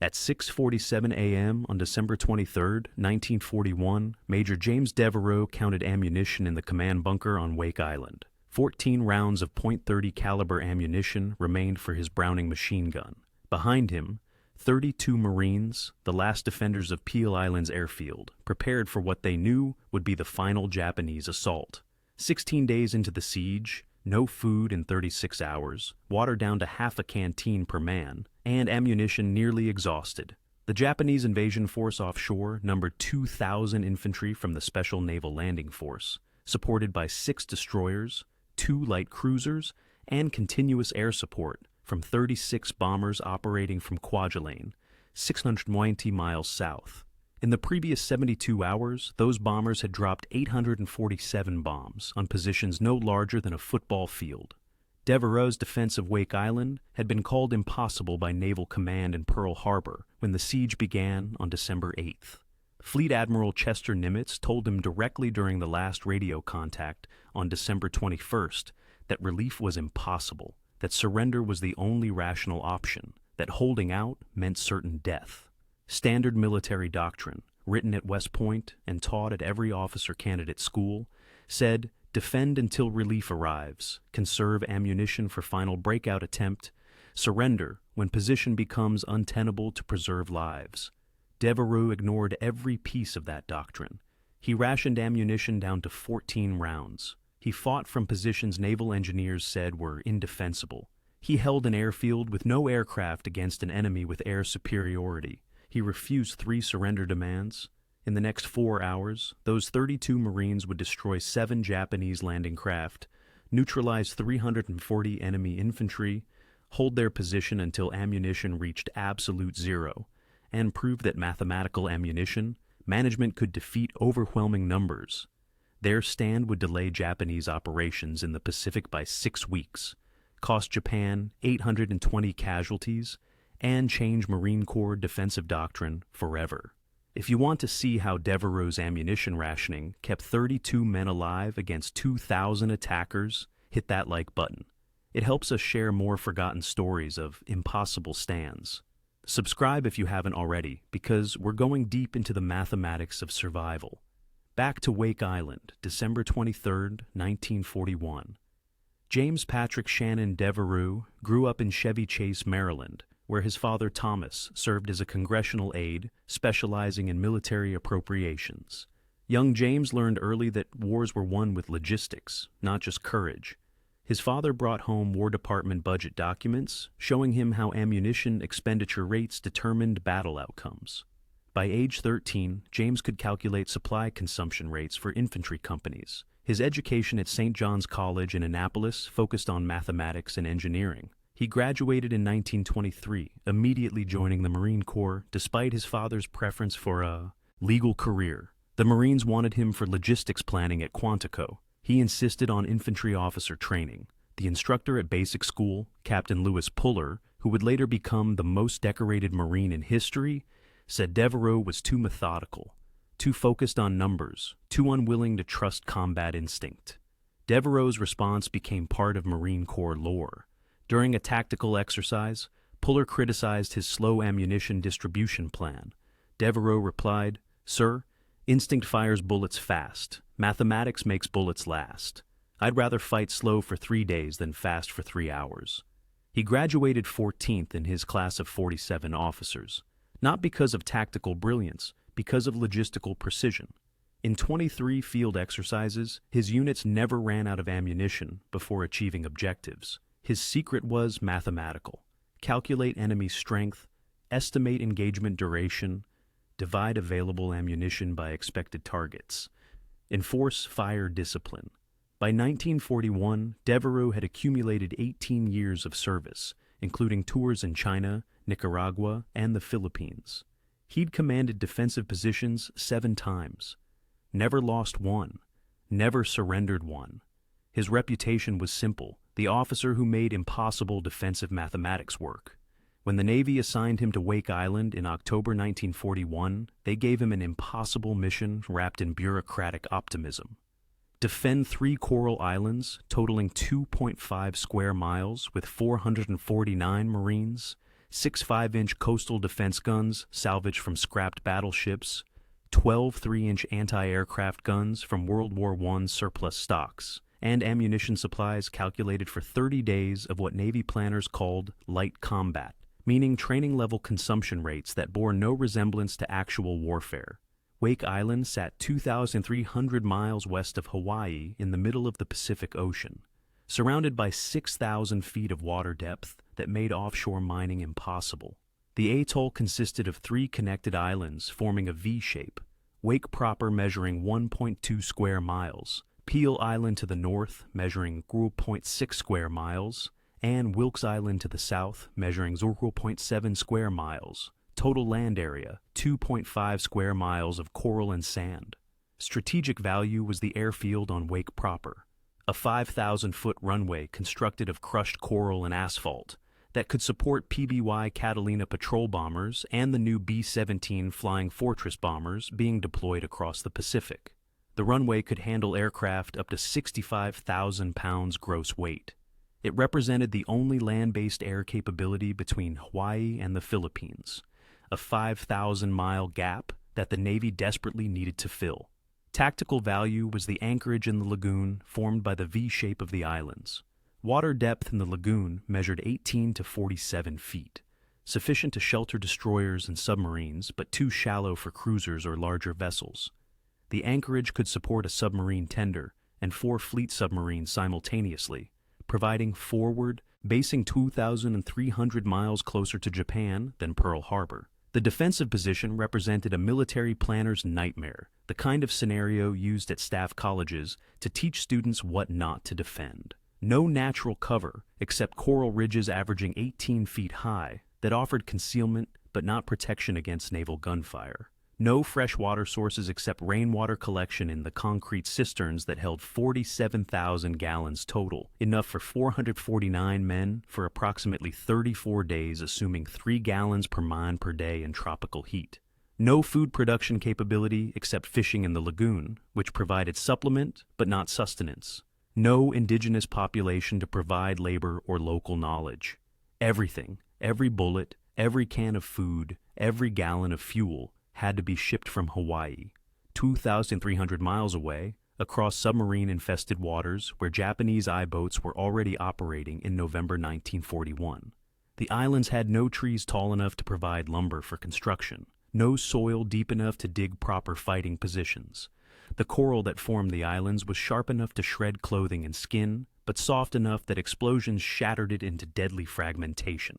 At 6:47 a.m. on December 23, 1941, Major James Devereux counted ammunition in the command bunker on Wake Island. 14 rounds of .30 caliber ammunition remained for his Browning machine gun. Behind him, 32 Marines, the last defenders of Peale Island's airfield, prepared for what they knew would be the final Japanese assault. 16 days into the siege, no food in 36 hours, water down to half a canteen per man, and ammunition nearly exhausted. The Japanese invasion force offshore numbered 2,000 infantry from the Special Naval Landing Force, supported by 6 destroyers, 2 light cruisers, and continuous air support from 36 bombers operating from Kwajalein, 690 miles south. In the previous 72 hours, those bombers had dropped 847 bombs on positions no larger than a football field. Devereux's defense of Wake Island had been called impossible by Naval Command in Pearl Harbor when the siege began on December 8th. Fleet Admiral Chester Nimitz told him directly during the last radio contact on December 21st that relief was impossible, that surrender was the only rational option, that holding out meant certain death. Standard military doctrine, written at West Point and taught at every officer candidate school, said, defend until relief arrives, conserve ammunition for final breakout attempt, surrender when position becomes untenable to preserve lives. Devereux ignored every piece of that doctrine. He rationed ammunition down to 14 rounds. He fought from positions naval engineers said were indefensible. He held an airfield with no aircraft against an enemy with air superiority. He refused 3 surrender demands. In the next 4 hours, those 32 Marines would destroy 7 Japanese landing craft, neutralize 340 enemy infantry, hold their position until ammunition reached absolute zero, and prove that mathematical ammunition management could defeat overwhelming numbers. Their stand would delay Japanese operations in the Pacific by 6 weeks, cost Japan 820 casualties, and change Marine Corps defensive doctrine forever. If you want to see how Devereux's ammunition rationing kept 32 men alive against 2,000 attackers, hit that like button. It helps us share more forgotten stories of impossible stands. Subscribe if you haven't already, because we're going deep into the mathematics of survival. Back to Wake Island, December 23, 1941. James Patrick Shannon Devereux grew up in Chevy Chase, Maryland, where his father Thomas served as a congressional aide specializing in military appropriations. Young James learned early that wars were won with logistics, not just courage. His father brought home War Department budget documents showing him how ammunition expenditure rates determined battle outcomes. By age 13, James could calculate supply consumption rates for infantry companies. His education at St. John's College in Annapolis focused on mathematics and engineering. He graduated in 1923, immediately joining the Marine Corps despite his father's preference for a legal career. The Marines wanted him for logistics planning at Quantico. He insisted on infantry officer training. The instructor at basic school, Captain Lewis Puller, who would later become the most decorated Marine in history, said Devereux was too methodical, too focused on numbers, too unwilling to trust combat instinct. Devereux's response became part of Marine Corps lore. During a tactical exercise, Puller criticized his slow ammunition distribution plan. Devereux replied, "Sir, instinct fires bullets fast. Mathematics makes bullets last. I'd rather fight slow for 3 days than fast for 3 hours." He graduated 14th in his class of 47 officers, not because of tactical brilliance, because of logistical precision. In 23 field exercises, his units never ran out of ammunition before achieving objectives. His secret was mathematical. Calculate enemy strength, estimate engagement duration, divide available ammunition by expected targets, enforce fire discipline. By 1941, Devereux had accumulated 18 years of service, including tours in China, Nicaragua, and the Philippines. He'd commanded defensive positions 7 times, never lost one, never surrendered one. His reputation was simple: the officer who made impossible defensive mathematics work. When the Navy assigned him to Wake Island in October 1941, they gave him an impossible mission wrapped in bureaucratic optimism. Defend 3 coral islands totaling 2.5 square miles with 449 Marines, 6 5-inch coastal defense guns salvaged from scrapped battleships, 12 3-inch anti-aircraft guns from World War I surplus stocks, and ammunition supplies calculated for 30 days of what Navy planners called light combat, meaning training-level consumption rates that bore no resemblance to actual warfare. Wake Island sat 2,300 miles west of Hawaii in the middle of the Pacific Ocean, surrounded by 6,000 feet of water depth that made offshore mining impossible. The atoll consisted of 3 connected islands forming a V shape, Wake proper measuring 1.2 square miles, Peale Island to the north measuring 0.6 square miles, and Wilkes Island to the south measuring 0.7 square miles. Total land area, 2.5 square miles of coral and sand. Strategic value was the airfield on Wake proper, a 5,000-foot runway constructed of crushed coral and asphalt that could support PBY Catalina patrol bombers and the new B-17 Flying Fortress bombers being deployed across the Pacific. The runway could handle aircraft up to 65,000 pounds gross weight. It represented the only land-based air capability between Hawaii and the Philippines, a 5,000-mile gap that the Navy desperately needed to fill. Tactical value was the anchorage in the lagoon formed by the V shape of the islands. Water depth in the lagoon measured 18 to 47 feet, sufficient to shelter destroyers and submarines, but too shallow for cruisers or larger vessels. The anchorage could support a submarine tender and 4 fleet submarines simultaneously, providing forward, basing 2,300 miles closer to Japan than Pearl Harbor. The defensive position represented a military planner's nightmare, the kind of scenario used at staff colleges to teach students what not to defend. No natural cover, except coral ridges averaging 18 feet high that offered concealment but not protection against naval gunfire. No fresh water sources except rainwater collection in the concrete cisterns that held 47,000 gallons total, enough for 449 men for approximately 34 days, assuming 3 gallons per man per day in tropical heat. No food production capability except fishing in the lagoon, which provided supplement but not sustenance. No indigenous population to provide labor or local knowledge. Everything, every bullet, every can of food, every gallon of fuel had to be shipped from Hawaii, 2,300 miles away, across submarine-infested waters where Japanese I-boats were already operating in November 1941. The islands had no trees tall enough to provide lumber for construction, no soil deep enough to dig proper fighting positions. The coral that formed the islands was sharp enough to shred clothing and skin, but soft enough that explosions shattered it into deadly fragmentation.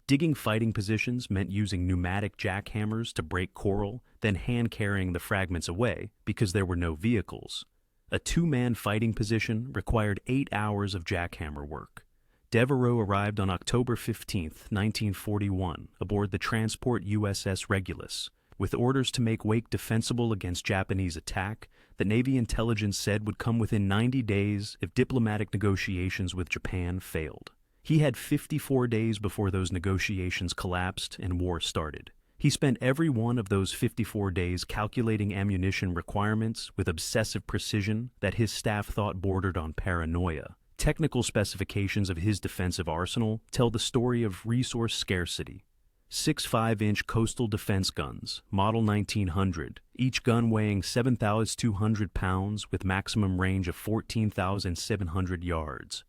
Digging fighting positions meant using pneumatic jackhammers to break coral, then hand-carrying the fragments away because there were no vehicles. A 2-man fighting position required 8 hours of jackhammer work. Devereux arrived on October 15, 1941, aboard the transport USS Regulus, with orders to make Wake defensible against Japanese attack that Navy intelligence said would come within 90 days if diplomatic negotiations with Japan failed. He had 54 days before those negotiations collapsed and war started. He spent every one of those 54 days calculating ammunition requirements with obsessive precision that his staff thought bordered on paranoia. Technical specifications of his defensive arsenal tell the story of resource scarcity. 6 5-inch coastal defense guns, model 1900, each gun weighing 7,200 pounds with maximum range of 14,700 yards.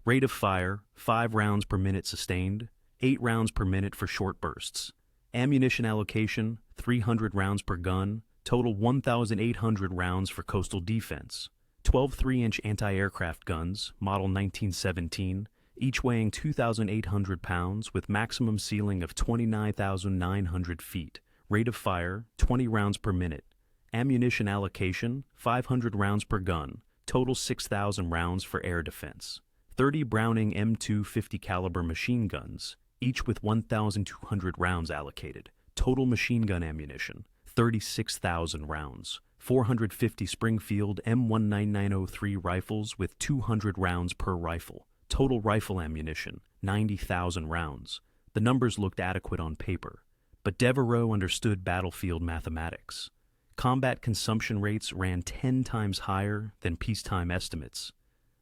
Rate of fire, 5 rounds per minute sustained, 8 rounds per minute for short bursts. Ammunition allocation, 300 rounds per gun, total 1,800 rounds for coastal defense. 12 3-inch anti-aircraft guns, model 1917, each weighing 2,800 pounds with maximum ceiling of 29,900 feet. Rate of fire, 20 rounds per minute. Ammunition allocation, 500 rounds per gun, total 6,000 rounds for air defense. 30 Browning M2 50 caliber machine guns, each with 1,200 rounds allocated. Total machine gun ammunition, 36,000 rounds. 450 Springfield M19903 rifles with 200 rounds per rifle. Total rifle ammunition, 90,000 rounds. The numbers looked adequate on paper, but Devereux understood battlefield mathematics. Combat consumption rates ran 10 times higher than peacetime estimates.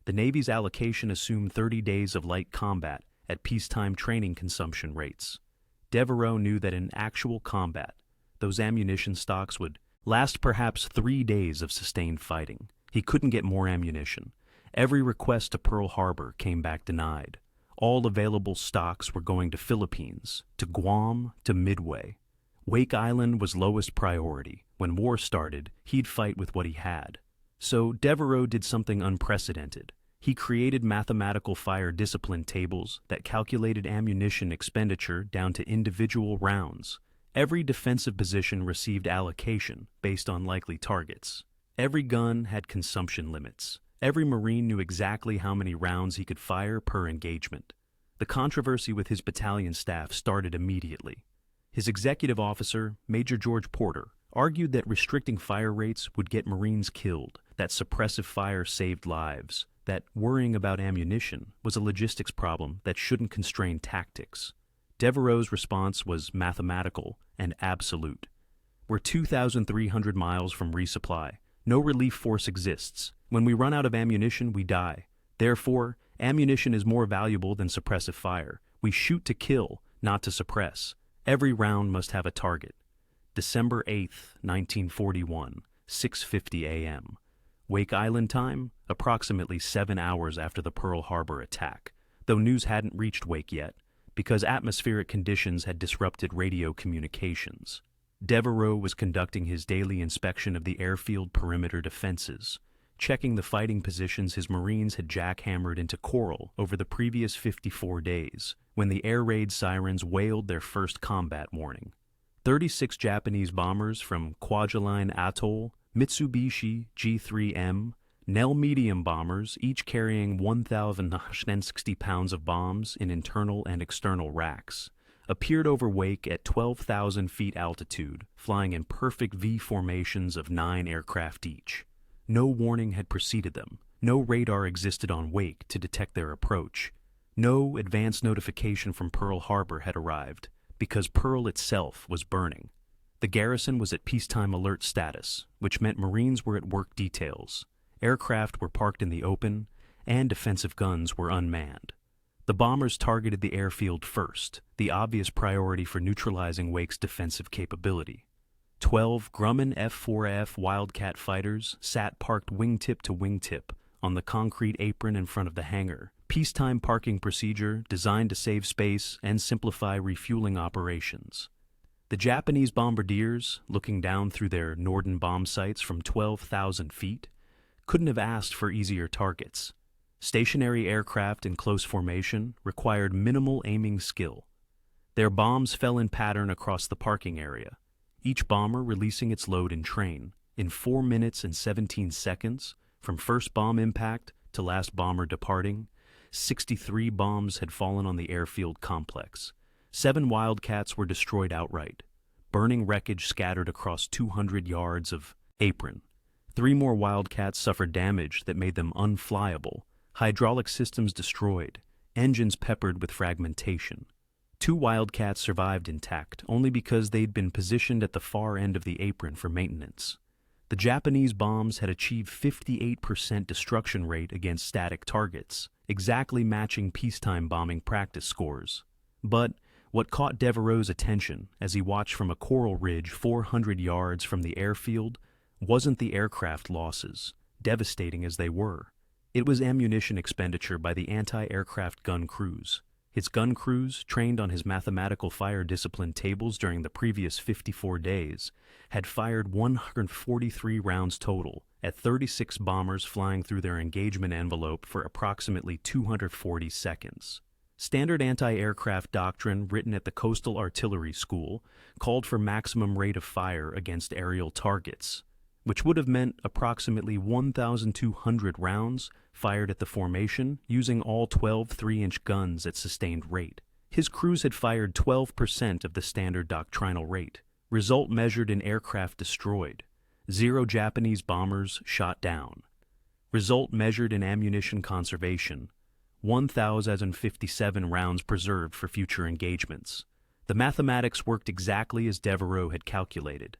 The Navy's allocation assumed 30 days of light combat at peacetime training consumption rates. Devereux knew that in actual combat, those ammunition stocks would last perhaps 3 days of sustained fighting. He couldn't get more ammunition. Every request to Pearl Harbor came back denied. All available stocks were going to Philippines, to Guam, to Midway. Wake Island was lowest priority. When war started, he'd fight with what he had. So Devereux did something unprecedented. He created mathematical fire discipline tables that calculated ammunition expenditure down to individual rounds. Every defensive position received allocation based on likely targets. Every gun had consumption limits. Every Marine knew exactly how many rounds he could fire per engagement. The controversy with his battalion staff started immediately. His executive officer, Major George Porter, argued that restricting fire rates would get Marines killed, that suppressive fire saved lives, that worrying about ammunition was a logistics problem that shouldn't constrain tactics. Devereux's response was mathematical and absolute. We're 2,300 miles from resupply. No relief force exists. When we run out of ammunition, we die. Therefore, ammunition is more valuable than suppressive fire. We shoot to kill, not to suppress. Every round must have a target. December 8th, 1941, 6:50 a.m. Wake Island time, approximately 7 hours after the Pearl Harbor attack, though news hadn't reached Wake yet, because atmospheric conditions had disrupted radio communications. Devereux was conducting his daily inspection of the airfield perimeter defenses, checking the fighting positions his Marines had jackhammered into coral over the previous 54 days, when the air raid sirens wailed their first combat warning. 36 Japanese bombers from Kwajalein Atoll, Mitsubishi G3M, Nell medium bombers, each carrying 1,060 pounds of bombs in internal and external racks, appeared over Wake at 12,000 feet altitude, flying in perfect V formations of 9 aircraft each. No warning had preceded them. No radar existed on Wake to detect their approach. No advance notification from Pearl Harbor had arrived, because Pearl itself was burning. The garrison was at peacetime alert status, which meant Marines were at work details. Aircraft were parked in the open, and defensive guns were unmanned. The bombers targeted the airfield first, the obvious priority for neutralizing Wake's defensive capability. 12 Grumman F-4F Wildcat fighters sat parked wingtip to wingtip on the concrete apron in front of the hangar, peacetime parking procedure designed to save space and simplify refueling operations. The Japanese bombardiers, looking down through their Norden bomb sights from 12,000 feet, couldn't have asked for easier targets. Stationary aircraft in close formation required minimal aiming skill. Their bombs fell in pattern across the parking area, each bomber releasing its load in train. In 4 minutes and 17 seconds, from first bomb impact to last bomber departing, 63 bombs had fallen on the airfield complex. 7 Wildcats were destroyed outright. Burning wreckage scattered across 200 yards of apron. 3 more Wildcats suffered damage that made them unflyable. Hydraulic systems destroyed, engines peppered with fragmentation. 2 Wildcats survived intact only because they'd been positioned at the far end of the apron for maintenance. The Japanese bombs had achieved 58% destruction rate against static targets, exactly matching peacetime bombing practice scores. But what caught Devereux's attention as he watched from a coral ridge 400 yards from the airfield wasn't the aircraft losses, devastating as they were. It was ammunition expenditure by the anti-aircraft gun crews. His gun crews, trained on his mathematical fire discipline tables during the previous 54 days, had fired 143 rounds total, at 36 bombers flying through their engagement envelope for approximately 240 seconds. Standard anti-aircraft doctrine written at the Coastal Artillery School called for maximum rate of fire against aerial targets, which would have meant approximately 1,200 rounds fired at the formation using all 12 3-inch guns at sustained rate. His crews had fired 12% of the standard doctrinal rate, result measured in aircraft destroyed, 0 Japanese bombers shot down. Result measured in ammunition conservation, 1,057 rounds preserved for future engagements. The mathematics worked exactly as Devereux had calculated.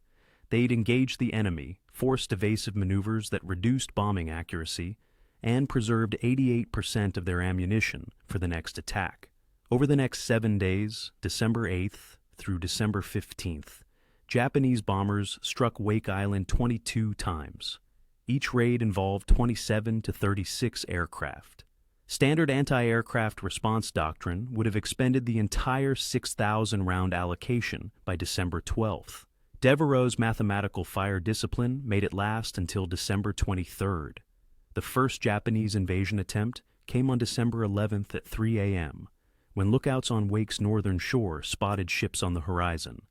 They'd engaged the enemy, forced evasive maneuvers that reduced bombing accuracy, and preserved 88% of their ammunition for the next attack. Over the next 7 days, December 8th, through December 15th, Japanese bombers struck Wake Island 22 times. Each raid involved 27 to 36 aircraft. Standard anti-aircraft response doctrine would have expended the entire 6,000-round allocation by December 12th. Devereux's mathematical fire discipline made it last until December 23rd. The first Japanese invasion attempt came on December 11th at 3 a.m., when lookouts on Wake's northern shore spotted ships on the horizon,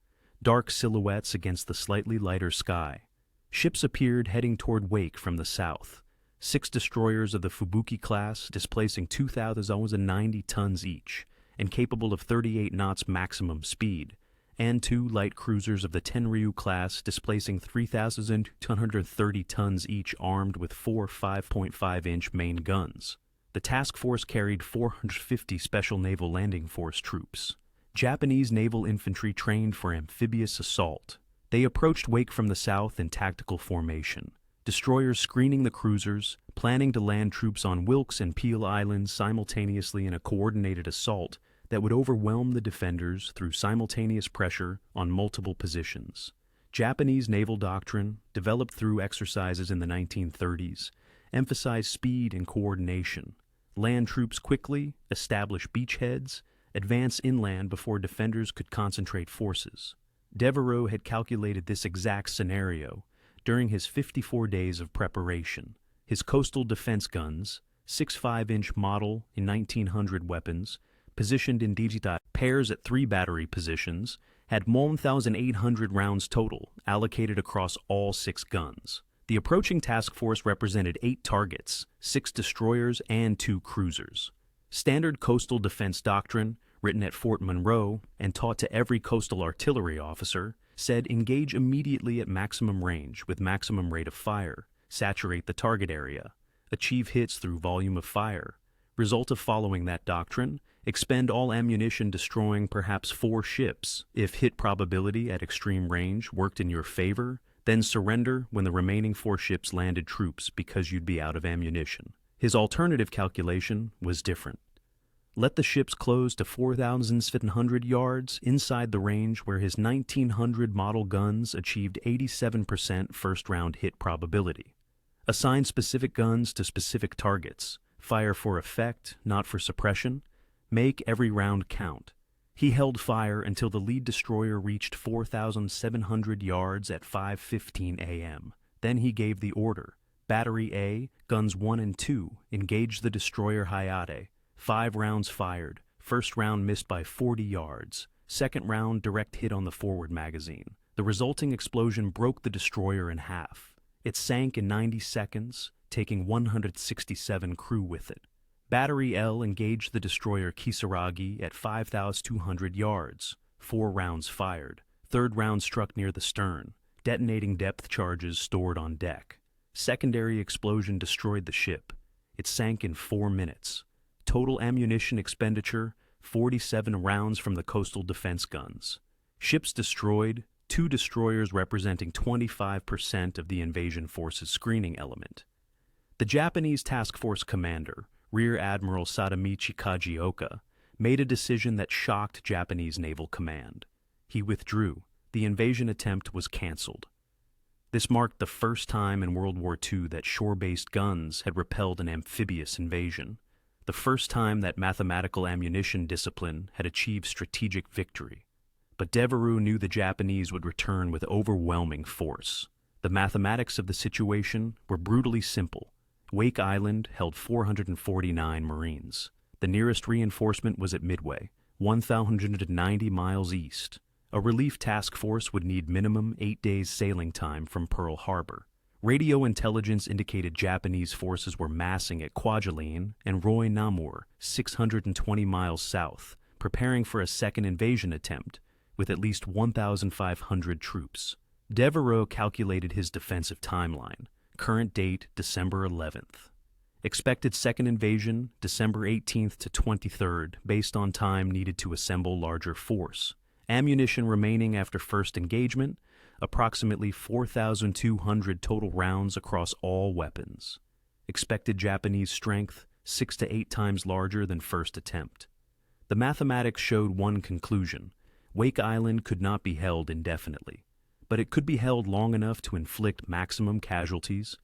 dark silhouettes against the slightly lighter sky. Ships appeared heading toward Wake from the south. 6 destroyers of the Fubuki class displacing 2,090 tons each and capable of 38 knots maximum speed, and 2 light cruisers of the Tenryu class displacing 3,230 tons each armed with 4 5.5-inch main guns. The task force carried 450 Special Naval Landing Force troops. Japanese naval infantry trained for amphibious assault. They approached Wake from the south in tactical formation, destroyers screening the cruisers, planning to land troops on Wilkes and Peale Islands simultaneously in a coordinated assault that would overwhelm the defenders through simultaneous pressure on multiple positions. Japanese naval doctrine, developed through exercises in the 1930s, emphasized speed and coordination. Land troops quickly, establish beachheads, advance inland before defenders could concentrate forces. Devereux had calculated this exact scenario during his 54 days of preparation. His coastal defense guns, 6 5-inch model in 1900 weapons, positioned in digita pairs at 3 battery positions, had 1,800 rounds total allocated across all 6 guns. The approaching task force represented 8 targets, 6 destroyers, and 2 cruisers. Standard coastal defense doctrine, written at Fort Monroe and taught to every coastal artillery officer, said engage immediately at maximum range with maximum rate of fire, saturate the target area, achieve hits through volume of fire. Result of following that doctrine, expend all ammunition destroying perhaps 4 ships. If hit probability at extreme range worked in your favor, then surrender when the remaining 4 ships landed troops because you'd be out of ammunition. His alternative calculation was different. Let the ships close to 4,700 yards inside the range where his 1900 model guns achieved 87% first-round hit probability. Assign specific guns to specific targets. Fire for effect, not for suppression. Make every round count. He held fire until the lead destroyer reached 4,700 yards at 5:15 a.m. Then he gave the order. Battery A, guns 1 and 2, engage the destroyer Hayate. 5 rounds fired. First round missed by 40 yards. Second round direct hit on the forward magazine. The resulting explosion broke the destroyer in half. It sank in 90 seconds, taking 167 crew with it. Battery L engaged the destroyer Kisaragi at 5,200 yards. 4 rounds fired. Third round struck near the stern, detonating depth charges stored on deck. Secondary explosion destroyed the ship. It sank in 4 minutes. Total ammunition expenditure, 47 rounds from the coastal defense guns. Ships destroyed, 2 destroyers representing 25% of the invasion force's screening element. The Japanese task force commander, Rear Admiral Sadamichi Kajioka, made a decision that shocked Japanese naval command. He withdrew. The invasion attempt was canceled. This marked the first time in World War II that shore-based guns had repelled an amphibious invasion. The first time that mathematical ammunition discipline had achieved strategic victory. But Devereux knew the Japanese would return with overwhelming force. The mathematics of the situation were brutally simple. Wake Island held 449 Marines. The nearest reinforcement was at Midway, 1,190 miles east. A relief task force would need minimum 8 days sailing time from Pearl Harbor. Radio intelligence indicated Japanese forces were massing at Kwajalein and Roy Namur, 620 miles south, preparing for a second invasion attempt, with at least 1,500 troops. Devereux calculated his defensive timeline. Current date, December 11th. Expected second invasion, December 18th to 23rd, based on time needed to assemble larger force. Ammunition remaining after first engagement, approximately 4,200 total rounds across all weapons. Expected Japanese strength, 6 to 8 times larger than first attempt. The mathematics showed one conclusion. Wake Island could not be held indefinitely, but it could be held long enough to inflict maximum casualties,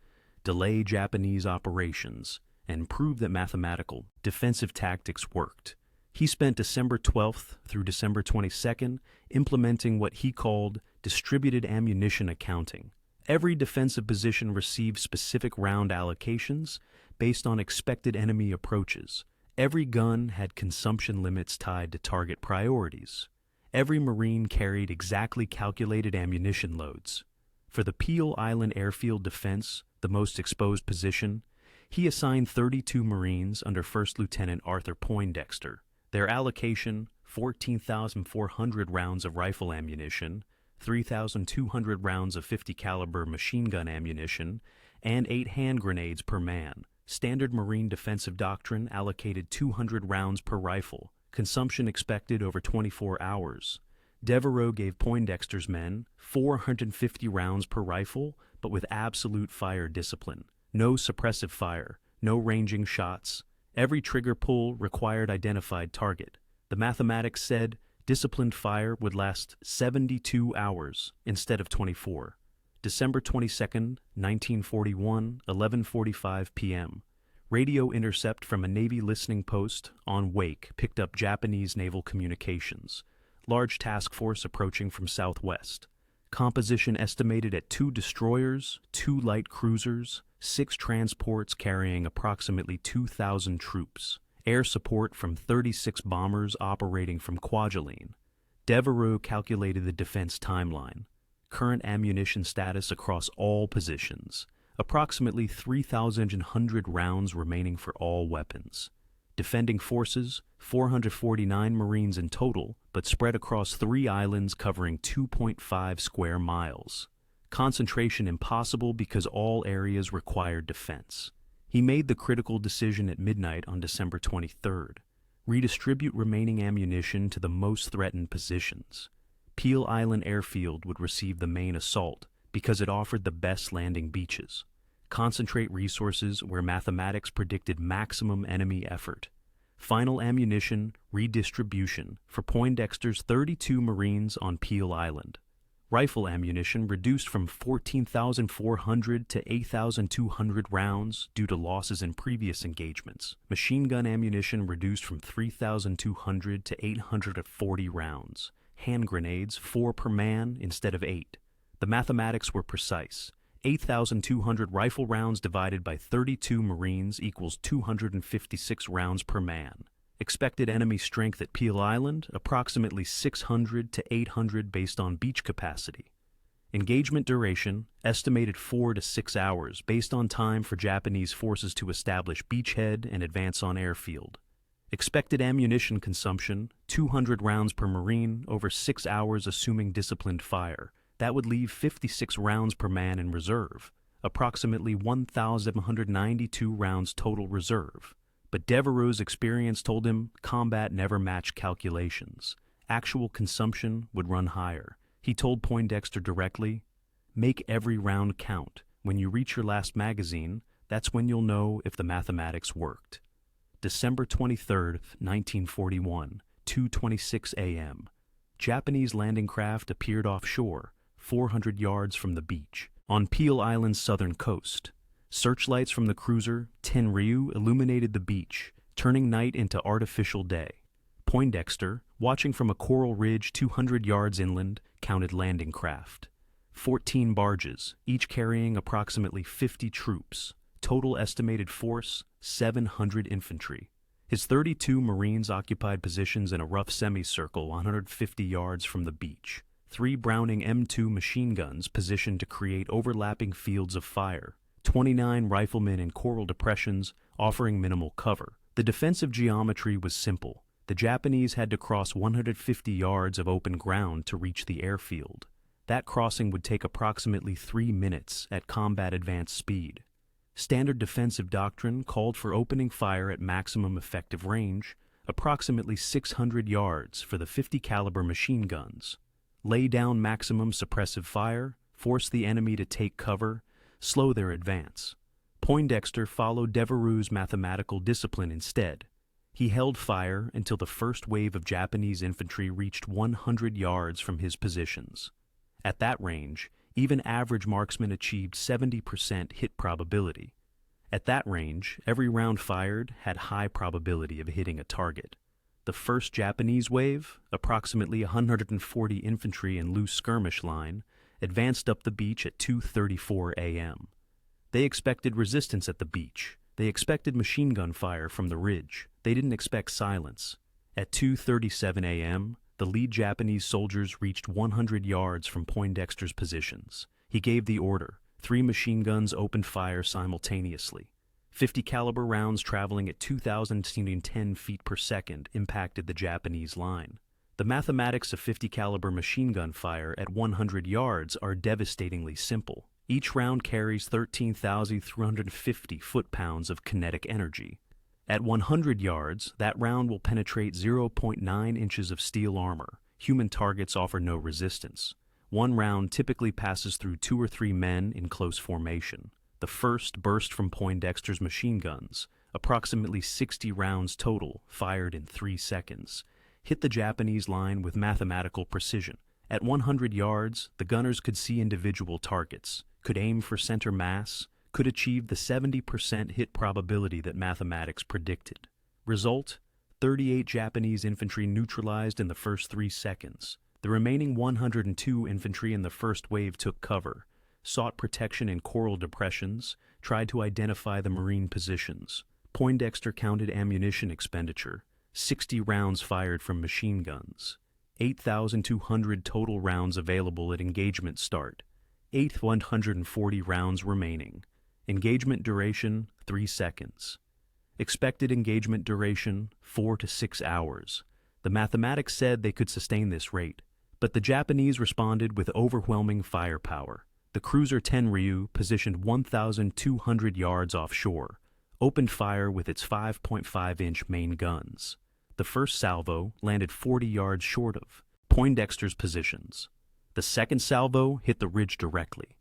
delay Japanese operations, and prove that mathematical, defensive tactics worked. He spent December 12th through December 22nd implementing what he called distributed ammunition accounting. Every defensive position received specific round allocations based on expected enemy approaches. Every gun had consumption limits tied to target priorities. Every Marine carried exactly calculated ammunition loads. For the Peale Island airfield defense, the most exposed position, he assigned 32 Marines under First Lieutenant Arthur Poindexter. Their allocation, 14,400 rounds of rifle ammunition, 3,200 rounds of 50 caliber machine gun ammunition, and 8 hand grenades per man. Standard Marine Defensive Doctrine allocated 200 rounds per rifle, consumption expected over 24 hours. Devereux gave Poindexter's men 450 rounds per rifle, but with absolute fire discipline. No suppressive fire, no ranging shots. Every trigger pull required identified target. The mathematics said disciplined fire would last 72 hours instead of 24. December 22nd, 1941, 11:45 p.m. Radio intercept from a Navy listening post on Wake picked up Japanese naval communications. Large task force approaching from southwest. Composition estimated at 2 destroyers, 2 light cruisers, 6 transports carrying approximately 2,000 troops. Air support from 36 bombers operating from Kwajalein. Devereux calculated the defense timeline. Current ammunition status across all positions. Approximately 3,100 rounds remaining for all weapons. Defending forces, 449 Marines in total, but spread across 3 islands covering 2.5 square miles. Concentration impossible because all areas required defense. He made the critical decision at midnight on December 23rd. Redistribute remaining ammunition to the most threatened positions. Peale Island airfield would receive the main assault because it offered the best landing beaches. Concentrate resources where mathematics predicted maximum enemy effort. Final ammunition redistribution for Poindexter's 32 Marines on Peale Island. Rifle ammunition reduced from 14,400 to 8,200 rounds due to losses in previous engagements. Machine gun ammunition reduced from 3,200 to 840 rounds. Hand grenades, 4 per man instead of 8. The mathematics were precise. 8,200 rifle rounds divided by 32 Marines equals 256 rounds per man. Expected enemy strength at Peale Island, approximately 600 to 800 based on beach capacity. Engagement duration, estimated 4 to 6 hours based on time for Japanese forces to establish beachhead and advance on airfield. Expected ammunition consumption, 200 rounds per Marine over 6 hours assuming disciplined fire. That would leave 56 rounds per man in reserve, approximately 1,192 rounds total reserve. But Devereux's experience told him combat never matched calculations. Actual consumption would run higher. He told Poindexter directly, "Make every round count. When you reach your last magazine, that's when you'll know if the mathematics worked." December 23rd, 1941, 2:26 a.m. Japanese landing craft appeared offshore, 400 yards from the beach, on Peale Island's southern coast. Searchlights from the cruiser Tenryu illuminated the beach, turning night into artificial day. Poindexter, watching from a coral ridge 200 yards inland, counted landing craft. 14 barges, each carrying approximately 50 troops. Total estimated force, 700 infantry. His 32 Marines occupied positions in a rough semicircle 150 yards from the beach. 3 Browning M2 machine guns positioned to create overlapping fields of fire. 29 riflemen in coral depressions offering minimal cover. The defensive geometry was simple. The Japanese had to cross 150 yards of open ground to reach the airfield. That crossing would take approximately 3 minutes at combat advanced speed. Standard defensive doctrine called for opening fire at maximum effective range, approximately 600 yards for the 50 caliber machine guns. Lay down maximum suppressive fire, force the enemy to take cover, slow their advance. Poindexter followed Devereux's mathematical discipline instead. He held fire until the first wave of Japanese infantry reached 100 yards from his positions. At that range, even average marksmen achieved 70% hit probability. At that range, every round fired had high probability of hitting a target. The first Japanese wave, approximately 140 infantry in loose skirmish line, advanced up the beach at 2:34 a.m. They expected resistance at the beach. They expected machine gun fire from the ridge. They didn't expect silence. At 2:37 a.m., the lead Japanese soldiers reached 100 yards from Poindexter's positions. He gave the order. 3 machine guns opened fire simultaneously. 50 caliber rounds traveling at 2,010 feet per second impacted the Japanese line. The mathematics of 50 caliber machine gun fire at 100 yards are devastatingly simple. Each round carries 13,350 foot-pounds of kinetic energy. At 100 yards, that round will penetrate 0.9 inches of steel armor. Human targets offer no resistance. One round typically passes through 2 or 3 men in close formation. The first burst from Poindexter's machine guns, approximately 60 rounds total, fired in 3 seconds, hit the Japanese line with mathematical precision. At 100 yards, the gunners could see individual targets, could aim for center mass, could achieve the 70% hit probability that mathematics predicted. Result: 38 Japanese infantry neutralized in the first 3 seconds. The remaining 102 infantry in the first wave took cover, sought protection in coral depressions, tried to identify the Marine positions. Poindexter counted ammunition expenditure: 60 rounds fired from machine guns, 8,200 total rounds available at engagement start, 140 rounds remaining. Engagement duration, 3 seconds. Expected engagement duration, 4 to 6 hours. The mathematics said they could sustain this rate, but the Japanese responded with overwhelming firepower. The cruiser Tenryu, positioned 1,200 yards offshore, opened fire with its 5.5-inch main guns. The first salvo landed 40 yards short of Poindexter's positions. The second salvo hit the ridge directly.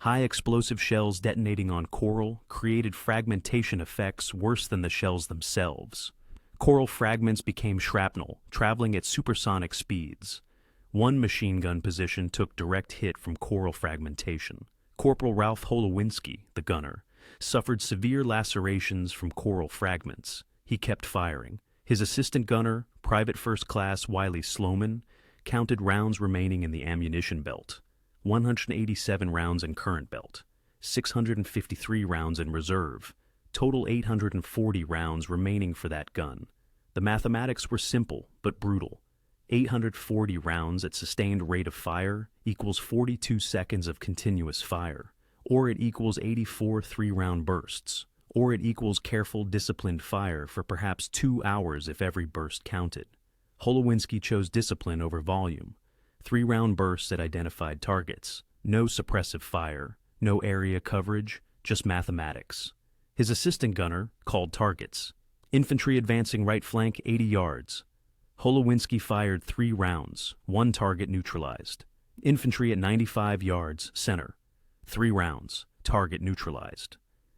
High explosive shells detonating on coral created fragmentation effects worse than the shells themselves. Coral fragments became shrapnel, traveling at supersonic speeds. One machine gun position took direct hit from coral fragmentation. Corporal Ralph Holowinski, the gunner, suffered severe lacerations from coral fragments. He kept firing. His assistant gunner, Private First Class Wiley Sloman, counted rounds remaining in the ammunition belt: 187 rounds in current belt, 653 rounds in reserve, total 840 rounds remaining for that gun. The mathematics were simple but brutal. 840 rounds at sustained rate of fire equals 42 seconds of continuous fire, or it equals 84 3-round bursts, or it equals careful, disciplined fire for perhaps 2 hours if every burst counted. Holowinski chose discipline over volume. 3-round bursts at identified targets. No suppressive fire, no area coverage, just mathematics. His assistant gunner called targets. Infantry advancing right flank 80 yards. Holowinski fired 3 rounds, 1 target neutralized. Infantry at 95 yards, center. 3 rounds, target neutralized.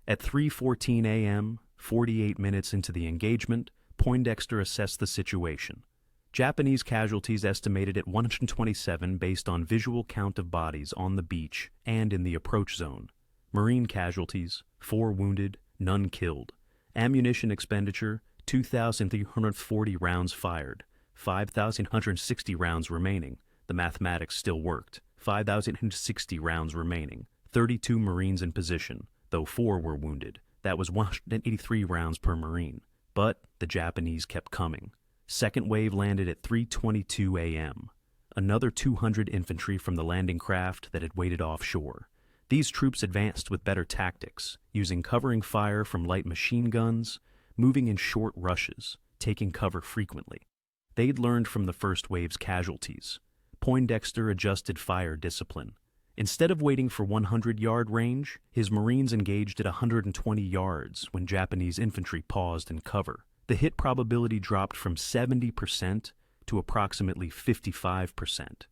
At 3:14 a.m., 48 minutes into the engagement, Poindexter assessed the situation. Japanese casualties estimated at 127 based on visual count of bodies on the beach and in the approach zone. Marine casualties, 4 wounded, none killed. Ammunition expenditure, 2,340 rounds fired, 5,160 rounds remaining. The mathematics still worked. 5,160 rounds remaining. 32 Marines in position, though 4 were wounded. That was 183 rounds per Marine. But the Japanese kept coming. Second wave landed at 3:22 a.m. Another 200 infantry from the landing craft that had waited offshore. These troops advanced with better tactics, using covering fire from light machine guns, moving in short rushes, taking cover frequently. They'd learned from the first wave's casualties. Poindexter adjusted fire discipline. Instead of waiting for 100-yard range, his Marines engaged at 120 yards when Japanese infantry paused in cover. The hit probability dropped from 70% to approximately 55%,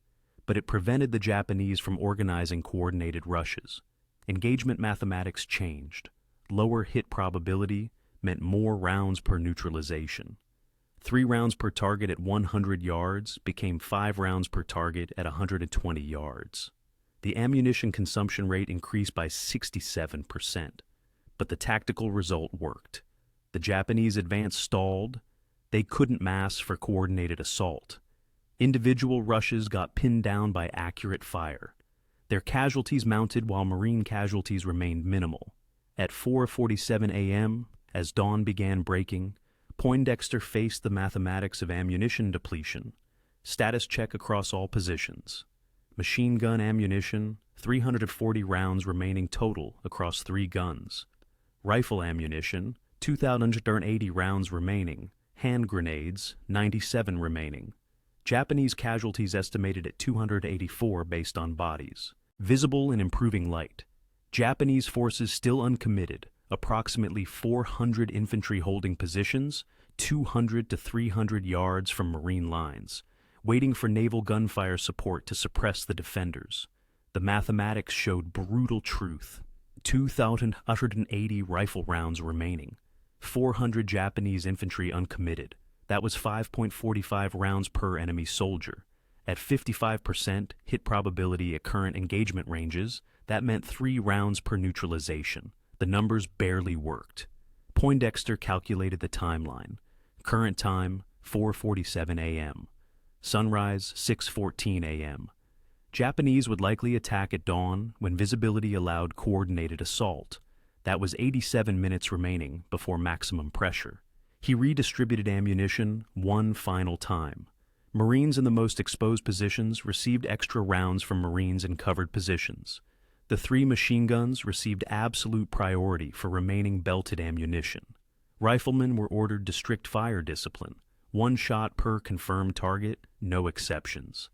but it prevented the Japanese from organizing coordinated rushes. Engagement mathematics changed. Lower hit probability meant more rounds per neutralization. 3 rounds per target at 100 yards became 5 rounds per target at 120 yards. The ammunition consumption rate increased by 67%, but the tactical result worked. The Japanese advance stalled. They couldn't mass for coordinated assault. Individual rushes got pinned down by accurate fire. Their casualties mounted while Marine casualties remained minimal. At 4:47 a.m., as dawn began breaking, Poindexter faced the mathematics of ammunition depletion. Status check across all positions. Machine gun ammunition, 340 rounds remaining total across 3 guns. Rifle ammunition, 2,080 rounds remaining. Hand grenades, 97 remaining. Japanese casualties estimated at 284 based on bodies. Visible and improving light. Japanese forces still uncommitted, approximately 400 infantry holding positions, 200 to 300 yards from Marine lines, waiting for naval gunfire support to suppress the defenders. The mathematics showed brutal truth. 2,180 rifle rounds remaining. 400 Japanese infantry uncommitted. That was 5.45 rounds per enemy soldier. At 55% hit probability at current engagement ranges, that meant 3 rounds per neutralization. The numbers barely worked. Poindexter calculated the timeline. Current time, 4:47 a.m. Sunrise, 6:14 a.m. Japanese would likely attack at dawn when visibility allowed coordinated assault. That was 87 minutes remaining before maximum pressure. He redistributed ammunition one final time. Marines in the most exposed positions received extra rounds from Marines in covered positions. The 3 machine guns received absolute priority for remaining belted ammunition. Riflemen were ordered to strict fire discipline. 1 shot per confirmed target, no exceptions.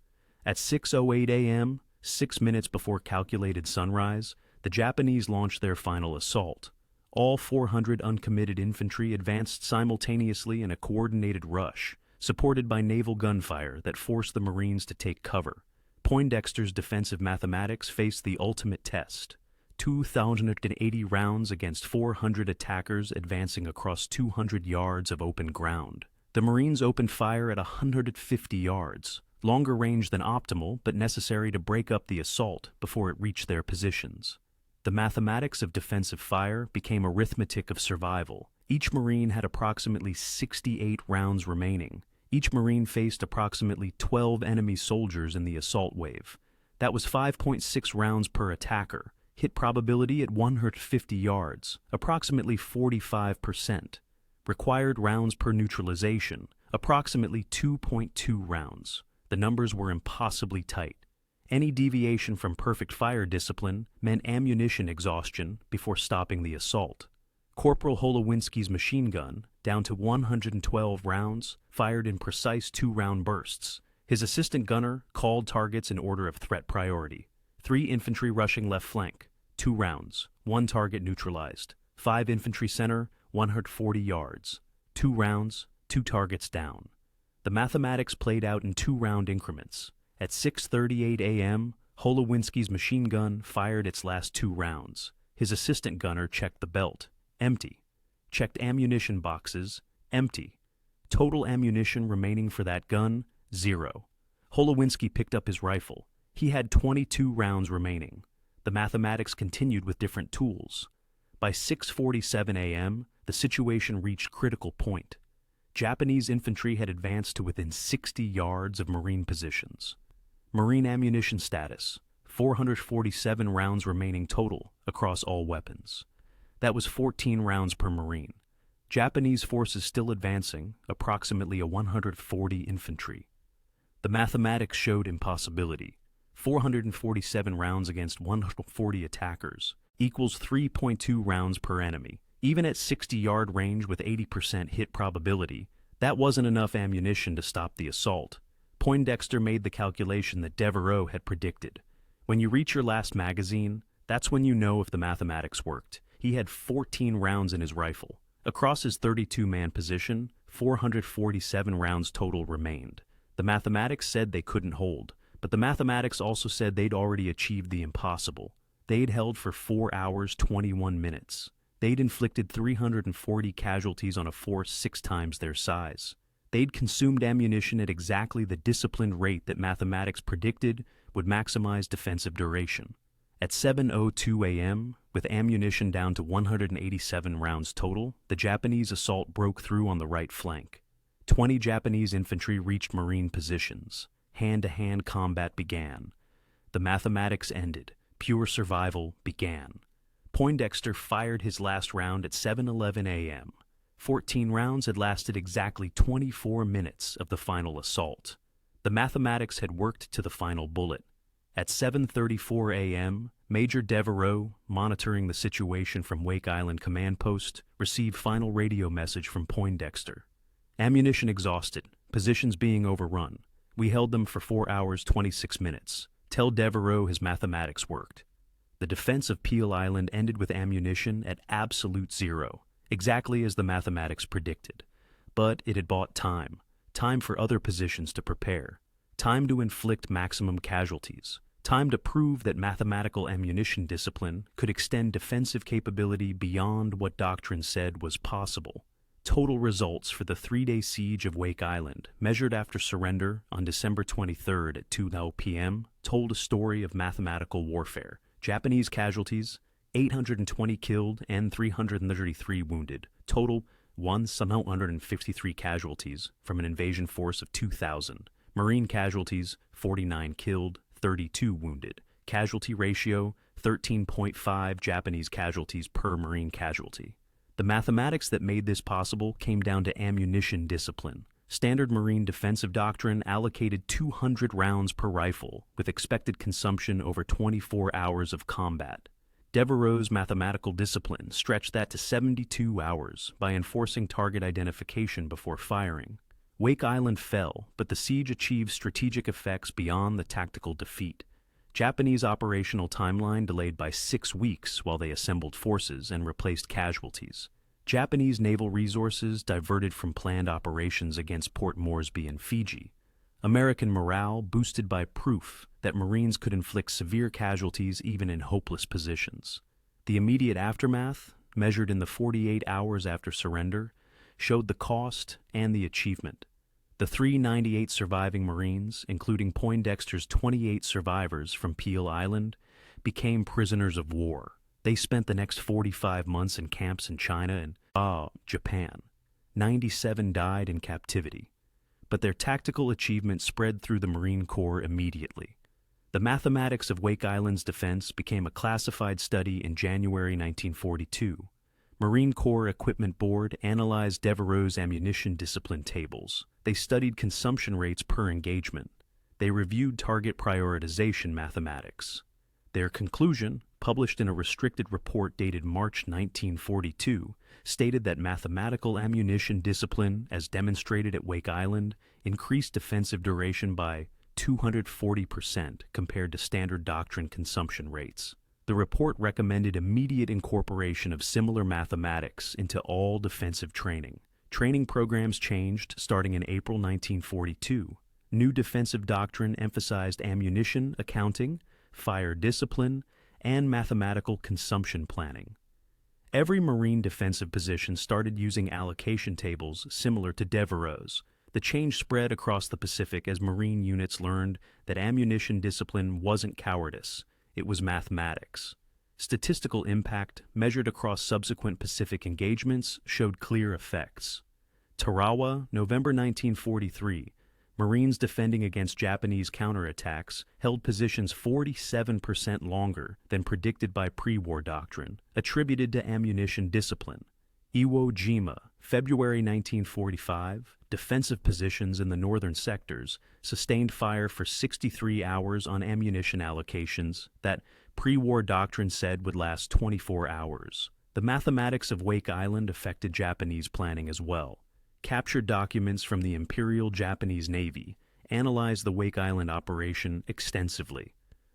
At 6:08 a.m., 6 minutes before calculated sunrise, the Japanese launched their final assault. All 400 uncommitted infantry advanced simultaneously in a coordinated rush, supported by naval gunfire that forced the Marines to take cover. Poindexter's defensive mathematics faced the ultimate test. 2,080 rounds against 400 attackers advancing across 200 yards of open ground. The Marines opened fire at 150 yards, longer range than optimal but necessary to break up the assault before it reached their positions. The mathematics of defensive fire became arithmetic of survival. Each Marine had approximately 68 rounds remaining. Each Marine faced approximately 12 enemy soldiers in the assault wave. That was 5.6 rounds per attacker. Hit probability at 150 yards, approximately 45%. Required rounds per neutralization, approximately 2.2 rounds. The numbers were impossibly tight. Any deviation from perfect fire discipline meant ammunition exhaustion before stopping the assault. Corporal Holowinski's machine gun, down to 112 rounds, fired in precise 2-round bursts. His assistant gunner called targets in order of threat priority. 3 infantry rushing left flank, 2 rounds, 1 target neutralized. 5 infantry center, 140 yards, 2 rounds, 2 targets down. The mathematics played out in 2-round increments. At 6:38 a.m., Holowinski's machine gun fired its last 2 rounds. His assistant gunner checked the belt. Empty. Checked ammunition boxes. Empty. Total ammunition remaining for that gun, 0. Holowinski picked up his rifle. He had 22 rounds remaining. The mathematics continued with different tools. By 6:47 a.m., the situation reached critical point. Japanese infantry had advanced to within 60 yards of Marine positions. Marine ammunition status, 447 rounds remaining total across all weapons. That was 14 rounds per Marine. Japanese forces still advancing, approximately 140 infantry. The mathematics showed impossibility. 447 rounds against 140 attackers equals 3.2 rounds per enemy. Even at 60-yard range with 80% hit probability, that wasn't enough ammunition to stop the assault. Poindexter made the calculation that Devereux had predicted. When you reach your last magazine, that's when you know if the mathematics worked. He had 14 rounds in his rifle. Across his 32-man position, 447 rounds total remained. The mathematics said they couldn't hold, but the mathematics also said they'd already achieved the impossible. They'd held for 4 hours, 21 minutes. They'd inflicted 340 casualties on a force 6 times their size. They'd consumed ammunition at exactly the disciplined rate that mathematics predicted would maximize defensive duration. At 7:02 a.m., with ammunition down to 187 rounds total, the Japanese assault broke through on the right flank. 20 Japanese infantry reached Marine positions. Hand-to-hand combat began. The mathematics ended. Pure survival began. Poindexter fired his last round at 7:11 a.m. 14 rounds had lasted exactly 24 minutes of the final assault. The mathematics had worked to the final bullet. At 7:34 a.m., Major Devereux, monitoring the situation from Wake Island Command Post, received final radio message from Poindexter. Ammunition exhausted, positions being overrun. We held them for 4 hours 26 minutes. Tell Devereux his mathematics worked. The defense of Peale Island ended with ammunition at absolute zero, exactly as the mathematics predicted. But it had bought time for other positions to prepare, time to inflict maximum casualties, time to prove that mathematical ammunition discipline could extend defensive capability beyond what doctrine said was possible. Total results for the 3-day siege of Wake Island, measured after surrender on December 23rd at 2:00 p.m., told a story of mathematical warfare. Japanese casualties, 820 killed and 333 wounded. Total, 153 casualties from an invasion force of 2,000. Marine casualties, 49 killed, 32 wounded. Casualty ratio, 13.5 Japanese casualties per Marine casualty. The mathematics that made this possible came down to ammunition discipline. Standard Marine defensive doctrine allocated 200 rounds per rifle, with expected consumption over 24 hours of combat. Devereux's mathematical discipline stretched that to 72 hours by enforcing target identification before firing. Wake Island fell, but the siege achieved strategic effects beyond the tactical defeat. Japanese operational timeline delayed by 6 weeks while they assembled forces and replaced casualties. Japanese naval resources diverted from planned operations against Port Moresby and Fiji. American morale boosted by proof that Marines could inflict severe casualties even in hopeless positions. The immediate aftermath, measured in the 48 hours after surrender, showed the cost and the achievement. The 398 surviving Marines, including Poindexter's 28 survivors from Peale Island, became prisoners of war. They spent the next 45 months in camps in China and Japan. 97 died in captivity. But their tactical achievement spread through the Marine Corps immediately. The mathematics of Wake Island's defense became a classified study in January 1942. Marine Corps Equipment Board analyzed Devereux's ammunition discipline tables. They studied consumption rates per engagement. They reviewed target prioritization mathematics. Their conclusion, published in a restricted report dated March 1942, stated that mathematical ammunition discipline, as demonstrated at Wake Island, increased defensive duration by 240% compared to standard doctrine consumption rates. The report recommended immediate incorporation of similar mathematics into all defensive training. Training programs changed starting in April 1942. New defensive doctrine emphasized ammunition accounting, fire discipline, and mathematical consumption planning. Every Marine defensive position started using allocation tables similar to Devereux's. The change spread across the Pacific as Marine units learned that ammunition discipline wasn't cowardice. It was mathematics. Statistical impact, measured across subsequent Pacific engagements, showed clear effects. Tarawa, November 1943. Marines defending against Japanese counterattacks held positions 47% longer than predicted by pre-war doctrine, attributed to ammunition discipline. Iwo Jima, February 1945. Defensive positions in the northern sectors sustained fire for 63 hours on ammunition allocations that pre-war doctrine said would last 24 hours. The mathematics of Wake Island affected Japanese planning as well. Captured documents from the Imperial Japanese Navy analyzed the Wake Island operation extensively.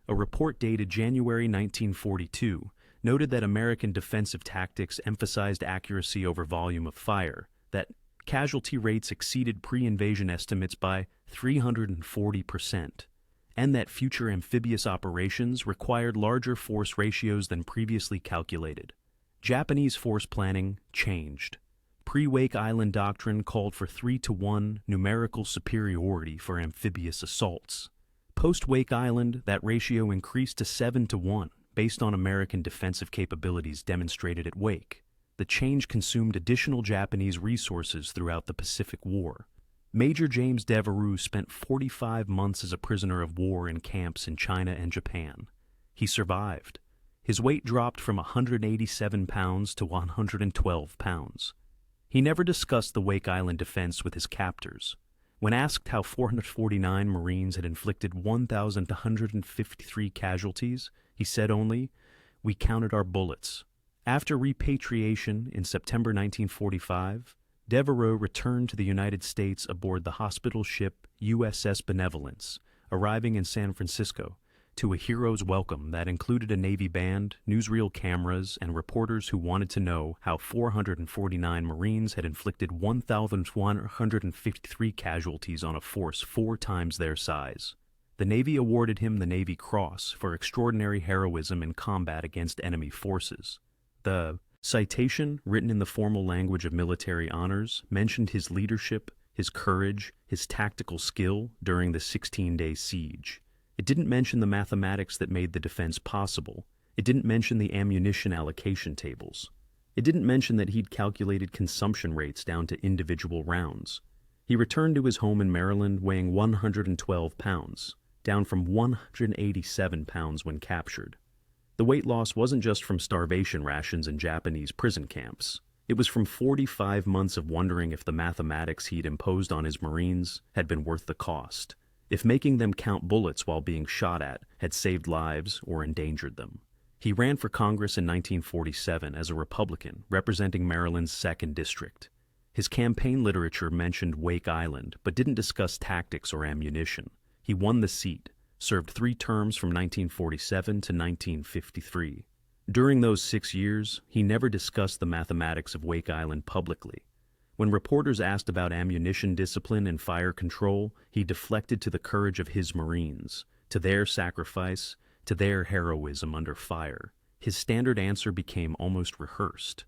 A report dated January 1942 noted that American defensive tactics emphasized accuracy over volume of fire, that casualty rates exceeded pre-invasion estimates by 340%, and that future amphibious operations required larger force ratios than previously calculated. Japanese force planning changed. Pre-Wake Island doctrine called for 3-to-1 numerical superiority for amphibious assaults. Post-Wake Island, that ratio increased to 7-to-1 based on American defensive capabilities demonstrated at Wake. The change consumed additional Japanese resources throughout the Pacific War. Major James Devereux spent 45 months as a prisoner of war in camps in China and Japan. He survived. His weight dropped from 187 pounds to 112 pounds. He never discussed the Wake Island defense with his captors. When asked how 449 Marines had inflicted 1,153 casualties, he said only, "We counted our bullets." After repatriation in September 1945, Devereux returned to the United States aboard the hospital ship USS Benevolence, arriving in San Francisco, to a hero's welcome that included a Navy band, newsreel cameras, and reporters who wanted to know how 449 Marines had inflicted 1,153 casualties on a force 4 times their size. The Navy awarded him the Navy Cross for extraordinary heroism in combat against enemy forces. The citation, written in the formal language of military honors, mentioned his leadership, his courage, his tactical skill during the 16-day siege. It didn't mention the mathematics that made the defense possible. It didn't mention the ammunition allocation tables. It didn't mention that he'd calculated consumption rates down to individual rounds. He returned to his home in Maryland weighing 112 pounds, down from 187 pounds when captured. The weight loss wasn't just from starvation rations in Japanese prison camps. It was from 45 months of wondering if the mathematics he'd imposed on his Marines had been worth the cost, if making them count bullets while being shot at had saved lives or endangered them. He ran for Congress in 1947 as a Republican, representing Maryland's 2nd District. His campaign literature mentioned Wake Island, but didn't discuss tactics or ammunition. He won the seat, served 3 terms from 1947 to 1953. During those 6 years, he never discussed the mathematics of Wake Island publicly. When reporters asked about ammunition discipline and fire control, he deflected to the courage of his Marines, to their sacrifice, to their heroism under fire. His standard answer became almost rehearsed.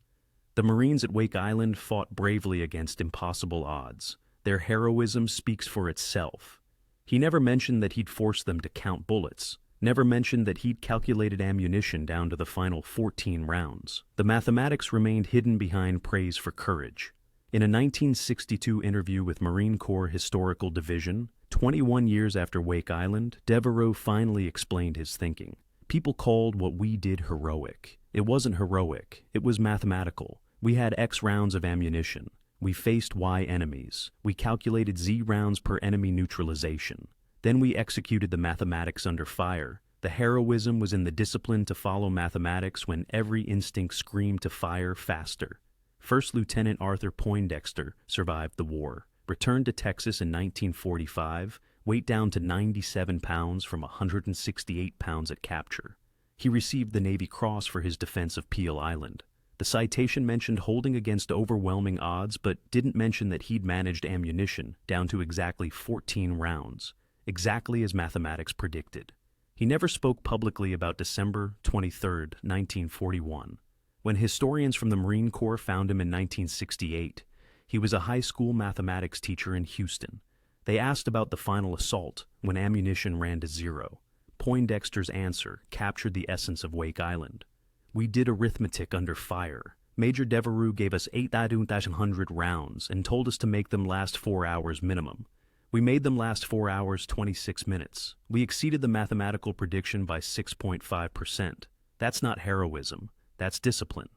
The Marines at Wake Island fought bravely against impossible odds. Their heroism speaks for itself. He never mentioned that he'd forced them to count bullets, never mentioned that he'd calculated ammunition down to the final 14 rounds. The mathematics remained hidden behind praise for courage. In a 1962 interview with Marine Corps Historical Division, 21 years after Wake Island, Devereux finally explained his thinking. People called what we did heroic. It wasn't heroic, it was mathematical. We had X rounds of ammunition. We faced Y enemies. We calculated Z rounds per enemy neutralization. Then we executed the mathematics under fire. The heroism was in the discipline to follow mathematics when every instinct screamed to fire faster. First Lieutenant Arthur Poindexter survived the war, returned to Texas in 1945, weight down to 97 pounds from 168 pounds at capture. He received the Navy Cross for his defense of Peale Island. The citation mentioned holding against overwhelming odds, but didn't mention that he'd managed ammunition down to exactly 14 rounds, exactly as mathematics predicted. He never spoke publicly about December 23, 1941. When historians from the Marine Corps found him in 1968, he was a high school mathematics teacher in Houston. They asked about the final assault when ammunition ran to 0. Poindexter's answer captured the essence of Wake Island. We did arithmetic under fire. Major Devereux gave us 8,100 rounds and told us to make them last 4 hours minimum. We made them last 4 hours 26 minutes. We exceeded the mathematical prediction by 6.5%. That's not heroism. That's discipline.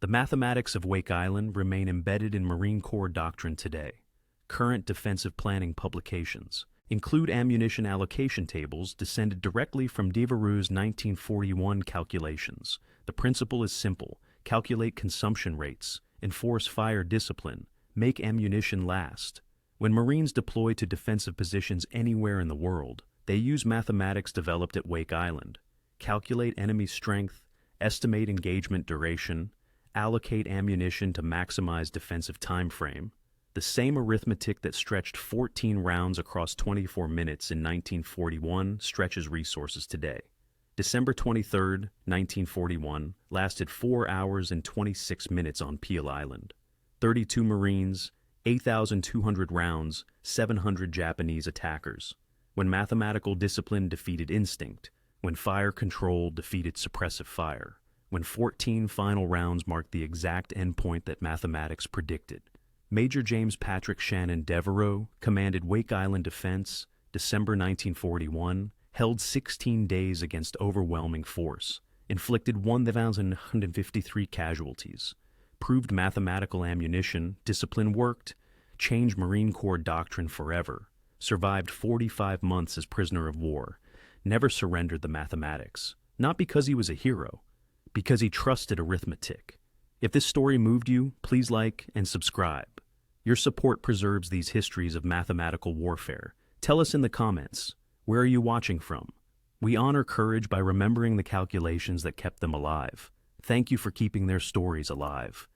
The mathematics of Wake Island remain embedded in Marine Corps doctrine today. Current defensive planning publications include ammunition allocation tables descended directly from Devereux's 1941 calculations. The principle is simple: calculate consumption rates, enforce fire discipline, make ammunition last. When Marines deploy to defensive positions anywhere in the world, they use mathematics developed at Wake Island. Calculate enemy strength, estimate engagement duration, allocate ammunition to maximize defensive time frame. The same arithmetic that stretched 14 rounds across 24 minutes in 1941 stretches resources today. December 23, 1941, lasted 4 hours and 26 minutes on Peale Island. 32 Marines, 8,200 rounds, 700 Japanese attackers. When mathematical discipline defeated instinct, when fire control defeated suppressive fire, when 14 final rounds marked the exact endpoint that mathematics predicted. Major James Patrick Shannon Devereux commanded Wake Island Defense, December 1941, held 16 days against overwhelming force, inflicted 1,153 casualties, proved mathematical ammunition, discipline worked, changed Marine Corps doctrine forever, survived 45 months as prisoner of war, never surrendered the mathematics, not because he was a hero, because he trusted arithmetic. If this story moved you, please like and subscribe. Your support preserves these histories of mathematical warfare. Tell us in the comments, where are you watching from? We honor courage by remembering the calculations that kept them alive. Thank you for keeping their stories alive.